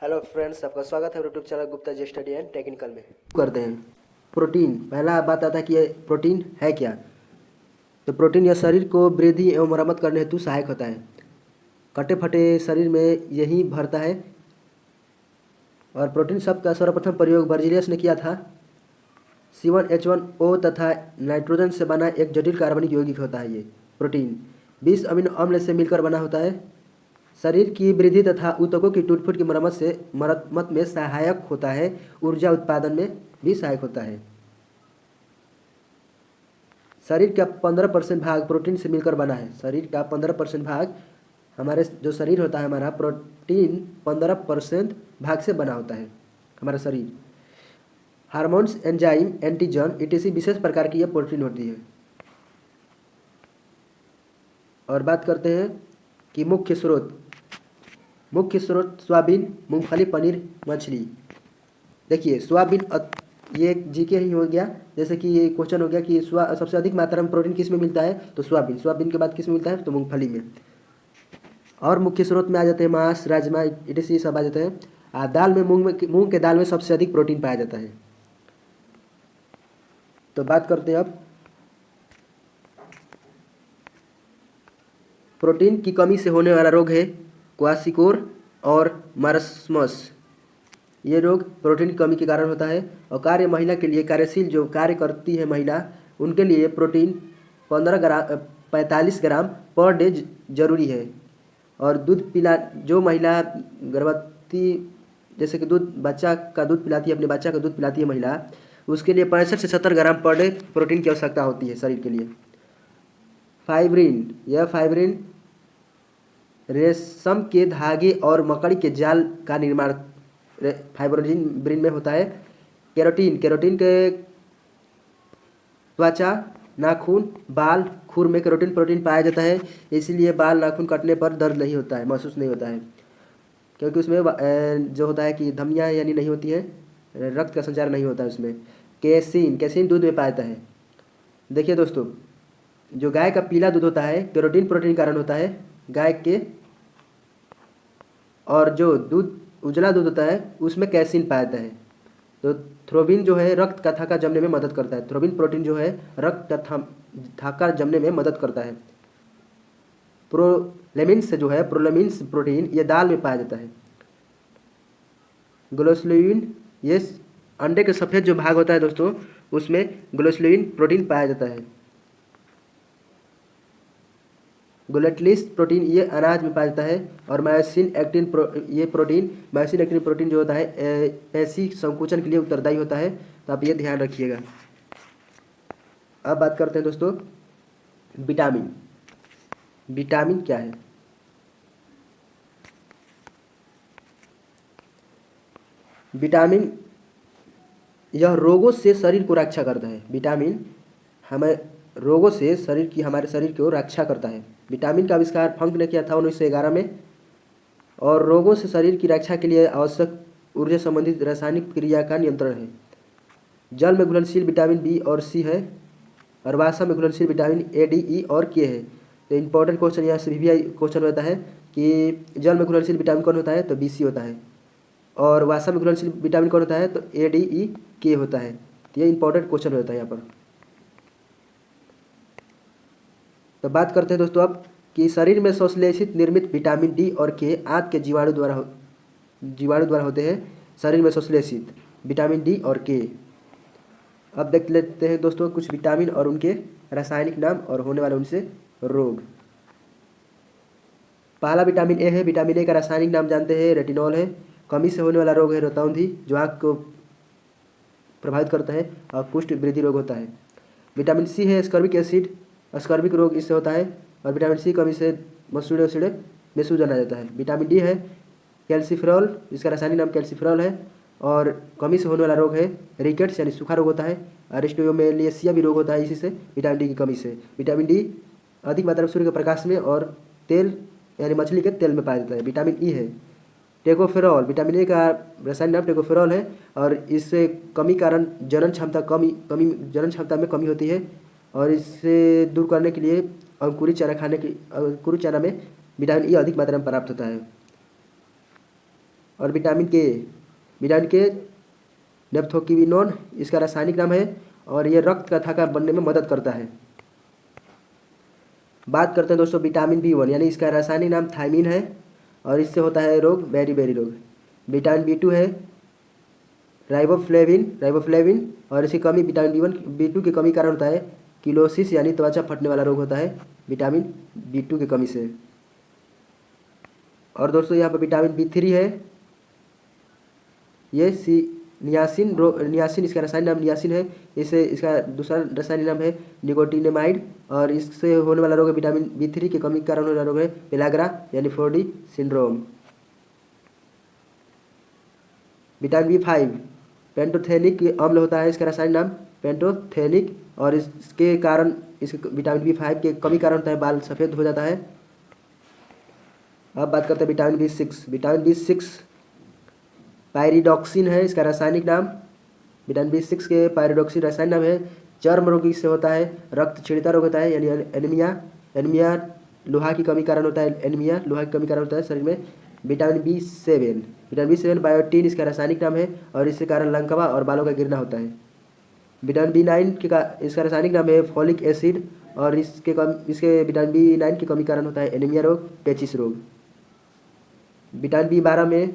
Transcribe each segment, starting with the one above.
Hello friends, आपका स्वागत है YouTube channel Gupta ji study and technical में। करते हैं प्रोटीन। पहला बात आता है कि ये प्रोटीन है क्या। तो प्रोटीन यह शरीर को वृद्धि एवं मरम्मत करने हेतु सहायक होता है। कटे फटे शरीर में यही भरता है। और प्रोटीन शब्द का सर्वप्रथम प्रयोग बर्जीलियस ने किया था। C1H1O तथा नाइट्रोजन से बना एक जटिल कार्बनिक यौगिक होता है। ये प्रोटीन 20 अमीनो अम्ल से मिलकर बना होता है। शरीर की वृद्धि तथा ऊतकों की टूट-फूट की मरम्मत में सहायक होता है। ऊर्जा उत्पादन में भी सहायक होता है। शरीर का 15% भाग प्रोटीन से मिलकर बना है। शरीर का 15% भाग, हमारे जो शरीर होता है हमारा, प्रोटीन 15% भाग से बना होता है हमारा शरीर। हार्मोन्स, एंजाइम, एंटीजन इत्यादि विशेष प्रकार की यह प्रोटीन होती है। और बात करते हैं कि मुख्य स्रोत सोयाबीन, मूंगफली, पनीर, मछली। देखिए सोयाबीन, ये जीके ही हो गया। जैसे कि ये क्वेश्चन हो गया कि सबसे अधिक मात्रा में प्रोटीन किस में मिलता है, तो सोयाबीन के बाद किस में मिलता है, तो मूंगफली में। और मुख्य स्रोत में आ जाते हैं मांस, राजमा इत्यादि सब आ जाते हैं। दाल में मूंग के दाल में सबसे अधिक प्रोटीन पाया जाता है। तो बात करते हैं अब प्रोटीन की कमी से होने वाला रोग है क्वाशिकोर और मार्समस। ये रोग प्रोटीन की कमी के कारण होता है। और महिला के लिए, कार्यशील जो कार्य करती है महिला, उनके लिए प्रोटीन 45 ग्राम पर डे जरूरी है। और दूध पिला जो महिला गर्भवती, जैसे कि बच्चा का दूध पिलाती है, अपने बच्चा का दूध पिलाती है महिला, उसके लिए 65 से 70 ग्राम पर डे प्रोटीन की आवश्यकता होती है शरीर के लिए। फाइब्रिन रेशम के धागे और मकड़ी के जाल का निर्माण फाइब्रिन में होता है। केरोटीन के त्वचा, नाखून, बाल, खुर में केरोटीन प्रोटीन पाया जाता है। इसीलिए बाल नाखून कटने पर दर्द नहीं होता है, महसूस नहीं होता है, क्योंकि उसमें जो होता है कि धमनियाँ यानी नहीं होती है, रक्त का संचार नहीं होता है उसमें। कैसीन दूध में पाया जाता है। देखिए दोस्तों, जो गाय का पीला दूध होता है केरोटीन प्रोटीन के कारण होता है गाय के। और जो उजला दूध होता है उसमें कैसीन पाया जाता है। तो थ्रोबिन जो है रक्त का थक्का जमने में मदद करता है। थ्रोबिन प्रोटीन जो है रक्त का थक्का जमने में मदद करता है। प्रोलेमिन्स प्रोटीन ये दाल में पाया जाता है। ग्लोसुलिन, ये अंडे के सफ़ेद जो भाग होता है दोस्तों, उसमें ग्लोसुलिन प्रोटीन पाया जाता है। ग्लूटेलिस प्रोटीन ये अनाज में पाया जाता है। और मायोसिन एक्टिन प्रोटीन जो होता है ऐसी संकुचन के लिए उत्तरदायी होता है। तो आप ये ध्यान रखिएगा। अब बात करते हैं दोस्तों विटामिन क्या है। विटामिन यह रोगों से शरीर को रक्षा करता है। विटामिन हमें रोगों से हमारे शरीर को रक्षा करता है। विटामिन का आविष्कार फंक ने किया था 1911 में। और रोगों से शरीर की रक्षा के लिए आवश्यक ऊर्जा संबंधित रासायनिक क्रिया का नियंत्रण है। जल में घुलनशील विटामिन बी और सी है। और वसा में घुलनशील विटामिन ए, डी, ई और के है। तो इंपॉर्टेंट क्वेश्चन यहाँ से भी क्वेश्चन होता है कि जल में घुलनशील विटामिन कौन होता है, तो बी सी होता है। और वसा में घुलनशील विटामिन कौन होता है, तो ए, डी, ई, के होता है। तो ये इंपॉर्टेंट क्वेश्चन होता है यहाँ पर। तो बात करते हैं दोस्तों अब कि शरीर में संश्लेषित निर्मित विटामिन डी और के आंत के जीवाणु द्वारा होते हैं। शरीर में संश्लेषित विटामिन डी और के। अब देख लेते हैं दोस्तों कुछ विटामिन और उनके रासायनिक नाम और होने वाले उनसे रोग। पहला विटामिन ए है। विटामिन ए का रासायनिक नाम जानते हैं, रेटिनॉल है। कमी से होने वाला रोग है रतौंधी, जो आँख को प्रभावित करता है और कुष्ठ वृद्धि रोग होता है। विटामिन सी है स्कर्बिक एसिड, स्कर्बिक रोग इससे होता है। और विटामिन सी कमी से मसूड़े में सूजन आ जाता है। विटामिन डी है कैल्सिफेरॉल, जिसका रासायनिक नाम कैल्सिफेरॉल है। और कमी से होने वाला रोग है रिकेट्स यानी सूखा रोग होता है। अरिस्टोमेलिएसिया भी रोग होता है इसी से, विटामिन डी की कमी से। विटामिन डी अधिक मात्रा में सूर्य के प्रकाश में और तेल यानी मछली के तेल में पाया जाता है। विटामिन ई है टेकोफेरॉल, विटामिन ए का रासायनिक नाम टेकोफेरॉल है। और इससे कमी कारण जनन क्षमता में कमी होती है। और इससे दूर करने के लिए अंकुरित चना में विटामिन ई अधिक मात्रा में प्राप्त होता है। और विटामिन के नेप्थोक्विनोन इसका रासायनिक नाम है और ये रक्त का थक्का बनने में मदद करता है। बात करते हैं दोस्तों विटामिन B1 यानी इसका रासायनिक नाम थायमिन है और इससे होता है रोग बेरी रोग। विटामिन B2 है राइबोफ्लेविन और इसकी कमी विटामिन B2 की कमी कारण होता है किलोसिस यानी त्वचा फटने वाला रोग होता है विटामिन B2 की कमी से। और दोस्तों यहाँ पर विटामिन B3 है, ये नियासिन इसका रासायनिक नाम नियासिन है। इसे इसका दूसरा रासायनिक नाम है निकोटिनेमाइड और इससे होने वाला रोग है विटामिन B3 की कमी के कारण होने वाला रोग है पेलाग्रा यानी 4D syndrome. Vitamin B5 pantothenic अम्ल होता है, इसका रासायनिक नाम पेंटोथेनिक और इसके कारण इस विटामिन B5 के कमी कारण होता है बाल सफ़ेद हो जाता है। अब बात करते हैं विटामिन B6 पायरिडॉक्सिन है इसका रासायनिक नाम। विटामिन B6 के पायरिडॉक्सिन रासायनिक नाम है चर्म रोगी से होता है रक्त क्षीणता रोग होता है यानी एनीमिया लोहा की कमी कारण होता है शरीर में। विटामिन B7 बायोटीन इसका रासायनिक नाम है और इसके कारण लंकवा और बालों का गिरना होता है। विटामिन B9 इसका रासायनिक नाम है फॉलिक एसिड और इसके विटामिन B9 की कमी कारण होता है एनीमिया रोग पेचिस रोग। विटामिन B12 में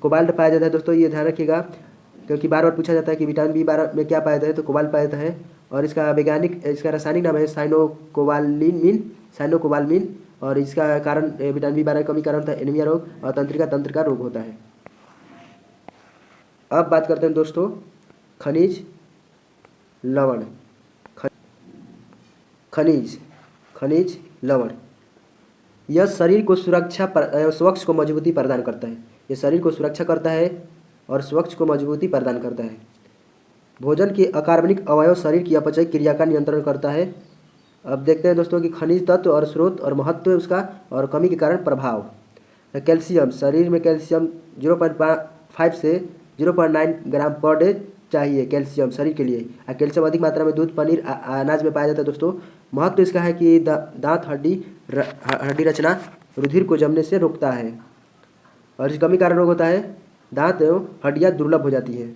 कोबाल्ट पाया जाता है दोस्तों, ये ध्यान रखिएगा क्योंकि बार बार पूछा जाता है कि विटामिन B12 में क्या पाया जाता है, तो कोबाल्ट पाया जाता है और इसका रासायनिक नाम है साइनोकोबालमिन और इसका कारण विटामिन B12 कमी कारण होता है एनीमिया रोग और तंत्रिका रोग होता है। अब बात करते हैं दोस्तों खनिज लवण। खनिज लवण यह शरीर को स्वच्छ को मजबूती प्रदान करता है। ये शरीर को सुरक्षा करता है और स्वच्छ को मजबूती प्रदान करता है। भोजन के अकार्बनिक अवयव शरीर की अपचय क्रिया का नियंत्रण करता है। अब देखते हैं दोस्तों कि खनिज तत्व और स्रोत और महत्व उसका और कमी के कारण प्रभाव। कैल्शियम, शरीर में कैल्शियम 0.5 से 0.9 ग्राम पर डे चाहिए कैल्शियम शरीर के लिए। कैल्शियम अधिक मात्रा में दूध पनीर अनाज में पाया जाता है दोस्तों। महत्व इसका है कि दांत हड्डी रचना रुधिर को जमने से रोकता है और इस कमी कारण रोग होता है दांत एवं हड्डियाँ दुर्लभ हो जाती हैं।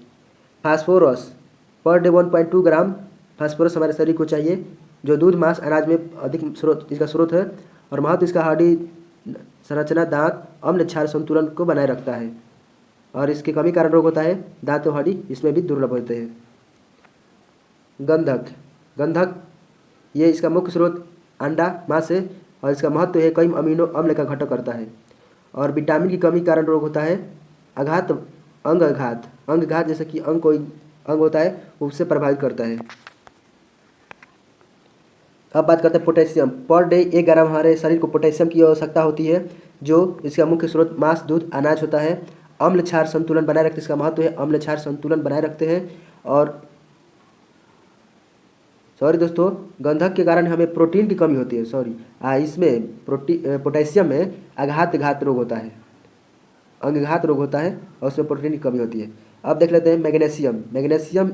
Phosphorus per day 1.2 gram phosphorus हमारे शरीर को चाहिए जो दूध मांस अनाज में अधिक इसका स्रोत है और महत्व इसका हड्डी संरचना दांत अम्ल क्षार संतुलन को बनाए रखता है और इसकी कमी कारण रोग होता है दांत और हड्डी इसमें भी दुर्लभ होते हैं। गंधक ये इसका मुख्य स्रोत अंडा मांस है और इसका महत्व है कई अमीनो अम्ल का घटक करता है और विटामिन की कमी कारण रोग होता है अंगघात जैसे कि कोई अंग होता है उससे प्रभावित करता है। अब बात करते हैं पोटेशियम। पर डे 1 ग्राम हमारे शरीर को पोटेशियम की आवश्यकता होती है जो इसका मुख्य स्रोत मांस दूध अनाज होता है। अम्ल क्षार संतुलन बनाए रखते इसका महत्व है अम्ल क्षार संतुलन बनाए रखते हैं और दोस्तों गंधक के कारण हमें प्रोटीन की कमी होती है। इसमें पोटेशियम में घात रोग होता है अंगघात रोग होता है और उसमें प्रोटीन की कमी होती है। अब देख लेते हैं मैग्नीशियम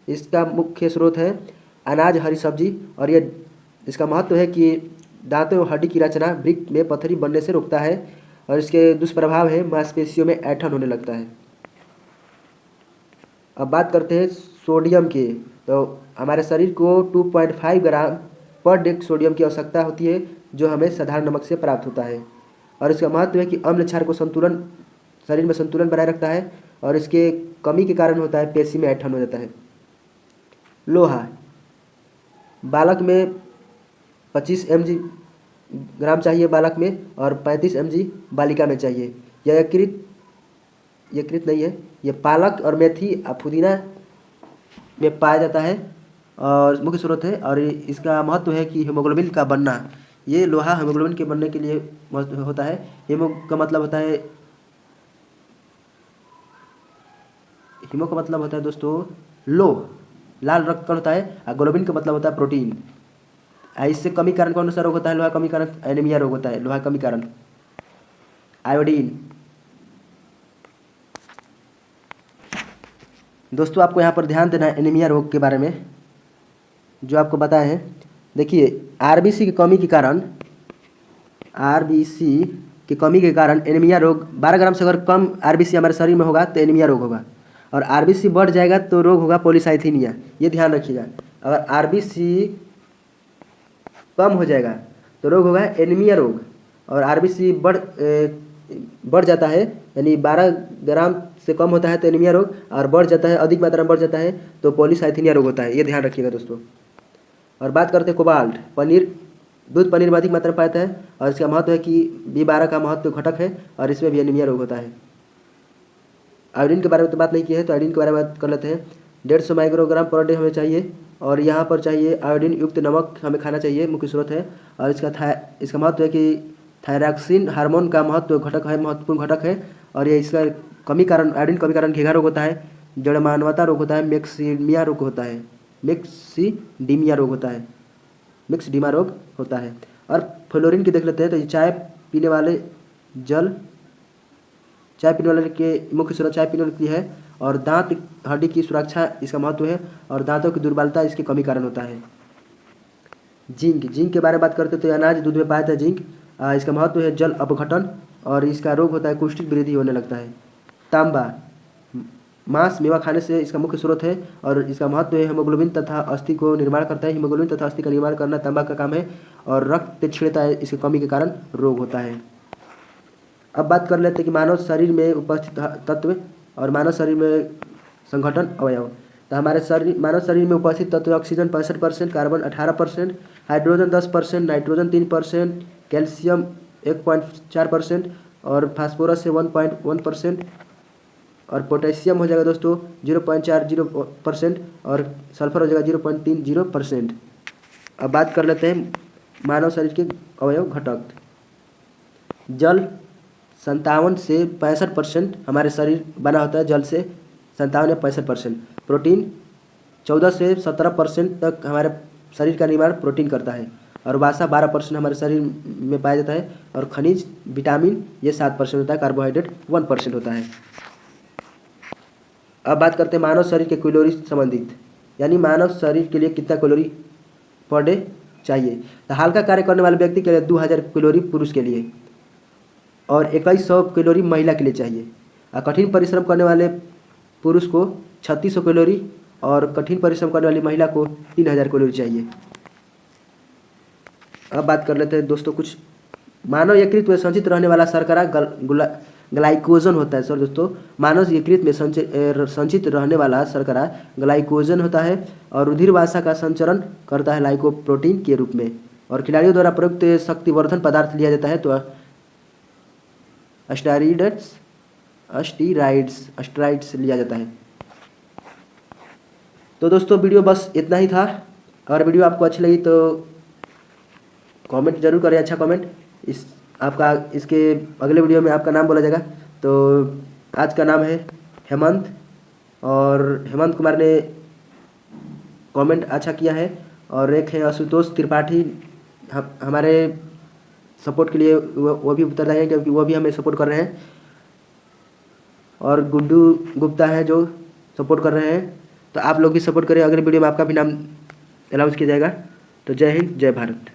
इसका मुख्य स्रोत है अनाज हरी सब्जी और ये इसका महत्व है कि दांतों और हड्डी की रचना वृक्क में पत्थरी बनने से रोकता है और इसके दुष्प्रभाव है मांसपेशियों में ऐंठन होने लगता है। अब बात करते हैं सोडियम की, तो हमारे शरीर को 2.5 ग्राम पर डे सोडियम की आवश्यकता होती है जो हमें साधारण नमक से प्राप्त होता है और इसका महत्व है कि अम्ल क्षार को शरीर में संतुलन बनाए रखता है और इसके कमी के कारण होता है पेशी में ऐंठन हो जाता है। लोहा बालक में 25 mg ग्राम चाहिए बालक में और 35 mg बालिका में चाहिए। यह यकृत नहीं है, यह पालक और मेथी पुदीना में पाया जाता है और मुख्य स्रोत है और इसका महत्व है कि हीमोग्लोबिन का बनना। ये लोहा हीमोग्लोबिन के बनने के लिए होता है। हीमो का मतलब होता है दोस्तों लाल रक्त कण होता है और ग्लोबिन का मतलब होता है प्रोटीन। इससे कमी कारण कौन सा रोग होता है? लोहा कमी कारण एनीमिया रोग होता है। लोहा कमी कारण आयोडीन। दोस्तों आपको यहाँ पर ध्यान देना है एनीमिया रोग के बारे में जो आपको बताए हैं। देखिए आरबीसी की कमी के कारण की कमी के कारण एनीमिया रोग 12 ग्राम से अगर कम आरबीसी हमारे शरीर में होगा तो एनीमिया रोग होगा, और आरबीसी बढ़ जाएगा तो रोग होगा पॉलीसाइथीनिया। ये ध्यान रखिएगा, अगर आरबीसी कम हो जाएगा तो रोग होगा एनीमिया रोग, और आरबीसी बढ़ जाता है यानी 12 ग्राम से कम होता है तो एनीमिया रोग, और बढ़ जाता है अधिक मात्रा में बढ़ जाता है तो पॉलीसाइथीनिया रोग होता है। ये ध्यान रखिएगा दोस्तों। और बात करते हैं कोबाल्ट। पनीर, दूध पनीर में अधिक मात्रा में पाया है, और इसका महत्व है कि B12 का महत्व घटक है, और इसमें भी एनीमिया रोग होता है। आयोडीन के बारे में तो बात नहीं की है, तो आयोडीन के बारे में बात कर लेते हैं। 150 माइक्रोग्राम पर डे हमें चाहिए, और यहाँ पर चाहिए आयोडीन युक्त नमक हमें खाना चाहिए, मुख्य स्रोत है। और इसका महत्व है कि थायरॉक्सिन हार्मोन का महत्वपूर्ण घटक है, और ये इसका कमी कारण आयोडीन कमी कारण घेघा रोग होता है, जड़मानवता रोग होता है, मिक्सडीमिया रोग होता है, मिक्सडीमिया रोग होता है। और फ्लोरीन की देख लेते हैं, तो चाय पीने वाले के मुख्य स्रोत चाय पीने की है, और दांत हड्डी की सुरक्षा इसका महत्व है, और दांतों की दुर्बलता इसकी कमी कारण होता है। जिंक के बारे में बात करते हैं, तो अनाज दूध में पाया जाता है जिंक। इसका महत्व है जल अपघटन, और इसका रोग होता है कुष्ठ वृद्धि होने लगता है। तांबा, मांस मेवा खाने से इसका मुख्य स्रोत है, और इसका महत्व है हीमोग्लोबिन तथा अस्थि को निर्माण करता है। हीमोग्लोबिन तथा अस्थि का निर्माण करना तांबा का काम है, और रक्त क्षीणता है, इसकी कमी के कारण रोग होता है। अब बात कर लेते हैं कि मानव शरीर में उपस्थित तत्व और मानव शरीर में संगठन अवयव। तो हमारे मानव शरीर में उपस्थित तत्व oxygen 65%, carbon 18%, hydrogen 10%, nitrogen 3%, calcium 1.4%, और फास्फोरस से 1.1%, और पोटेशियम हो जाएगा दोस्तों 0.40%, और सल्फर हो जाएगा 0.30%। अब बात कर लेते हैं मानव शरीर के अवयव घटक। जल 57 से 65% हमारे शरीर बना होता है जल से, 57 या 65%। प्रोटीन 14 से 17% तक हमारे शरीर का निर्माण प्रोटीन करता है, और वसा 12% हमारे शरीर में पाया जाता है, और खनिज विटामिन ये 7% होता है, कार्बोहाइड्रेट 1% होता है। अब बात करते हैं मानव शरीर के कैलोरी संबंधित, यानी मानव शरीर के लिए कितना कैलोरी पर डे चाहिए। तो हल्का कार्य करने वाले व्यक्ति के लिए 2000 कैलोरी पुरुष के लिए, और 2100 कैलोरी महिला के लिए चाहिए। और कठिन परिश्रम करने वाले पुरुष को 3600 कैलोरी, और कठिन परिश्रम करने वाली महिला को 3000 कैलोरी चाहिए। अब बात कर लेते हैं दोस्तों कुछ मानव यकृत में संचित रहने वाला शर्करा ग्लाइकोजन होता है। सर दोस्तों, मानव यकृत में संचित रहने वाला शर्करा ग्लाइकोजन होता है, और रुधिर वासा का संचरण करता है लाइकोप्रोटीन के रूप में। और खिलाड़ियों द्वारा प्रयुक्त शक्तिवर्धन पदार्थ लिया जाता है तो स्टेरॉइड्स लिया जाता है। तो दोस्तों वीडियो बस इतना ही था। अगर वीडियो आपको अच्छी लगी तो कमेंट जरूर करें, अच्छा कमेंट। इसके अगले वीडियो में आपका नाम बोला जाएगा। तो आज का नाम है हेमंत, और हेमंत कुमार ने कमेंट अच्छा किया है। और एक है आशुतोष त्रिपाठी, हमारे सपोर्ट के लिए वो भी उत्तरदायी है, क्योंकि वो भी हमें सपोर्ट कर रहे हैं। और गुड्डू गुप्ता है जो सपोर्ट कर रहे हैं। तो आप लोग भी सपोर्ट करें, अगले वीडियो में आपका भी नाम अनाउंस किया जाएगा। तो जय हिंद, जय भारत।